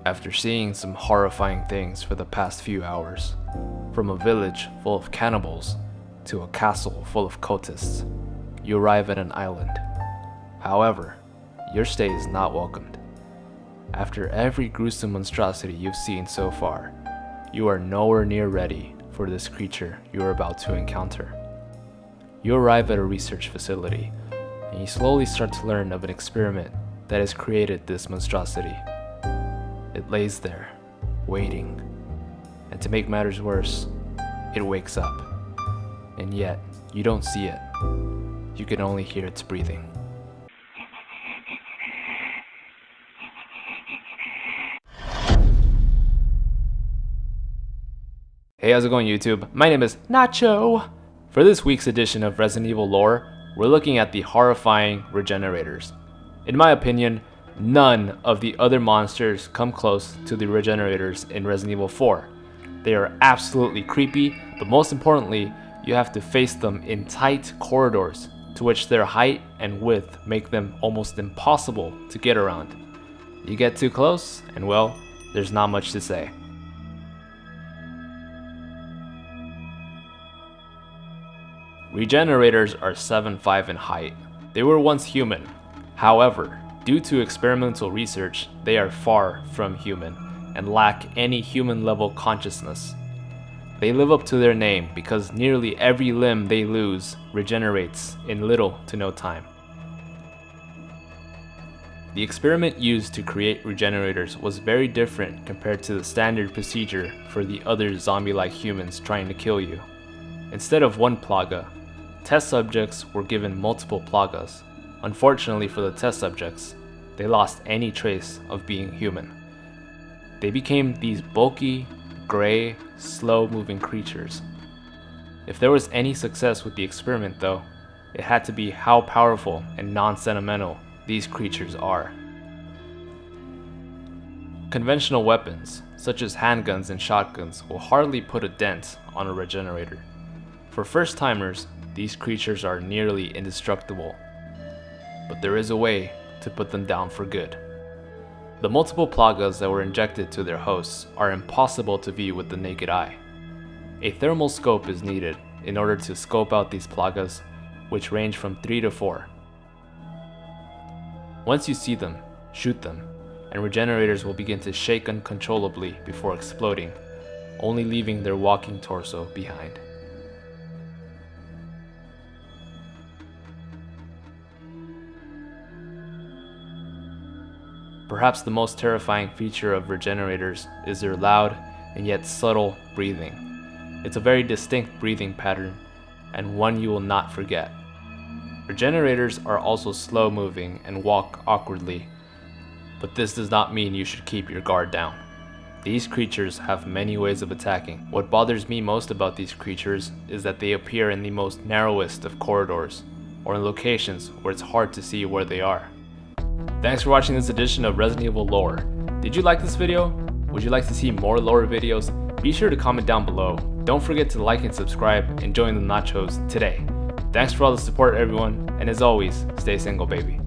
After seeing some horrifying things for the past few hours, from a village full of cannibals to a castle full of cultists, you arrive at an island. However, your stay is not welcomed. After every gruesome monstrosity you've seen so far, you are nowhere near ready for this creature you are about to encounter. You arrive at a research facility, and you slowly start to learn of an experiment that has created this monstrosity. It lays there, waiting, and to make matters worse, it wakes up. And yet, you don't see it. You can only hear its breathing. Hey, how's it going, YouTube? My name is Nacho. For this week's edition of Resident Evil Lore, we're looking at the horrifying Regenerators. In my opinion, none of the other monsters come close to the Regenerators in Resident Evil 4. They are absolutely creepy, but most importantly, you have to face them in tight corridors, to which their height and width make them almost impossible to get around. You get too close, and well, there's not much to say. Regenerators are 7'5" in height. They were once human. However, due to experimental research, they are far from human and lack any human-level consciousness. They live up to their name because nearly every limb they lose regenerates in little to no time. The experiment used to create Regenerators was very different compared to the standard procedure for the other zombie-like humans trying to kill you. Instead of one plaga, test subjects were given multiple plagas. Unfortunately for the test subjects, they lost any trace of being human. They became these bulky, gray, slow-moving creatures. If there was any success with the experiment though, it had to be how powerful and non-sentimental these creatures are. Conventional weapons, such as handguns and shotguns, will hardly put a dent on a Regenerator. For first-timers, these creatures are nearly indestructible. But there is a way to put them down for good. The multiple plagas that were injected to their hosts are impossible to view with the naked eye. A thermal scope is needed in order to scope out these plagas, which range from 3 to 4. Once you see them, shoot them, and Regenerators will begin to shake uncontrollably before exploding, only leaving their walking torso behind. Perhaps the most terrifying feature of Regenerators is their loud and yet subtle breathing. It's a very distinct breathing pattern, and one you will not forget. Regenerators are also slow moving and walk awkwardly, but this does not mean you should keep your guard down. These creatures have many ways of attacking. What bothers me most about these creatures is that they appear in the most narrowest of corridors, or in locations where it's hard to see where they are. Thanks for watching this edition of Resident Evil Lore. Did you like this video? Would you like to see more lore videos? Be sure to comment down below. Don't forget to like and subscribe and join the Nachos today. Thanks for all the support, everyone, and as always, stay single, baby.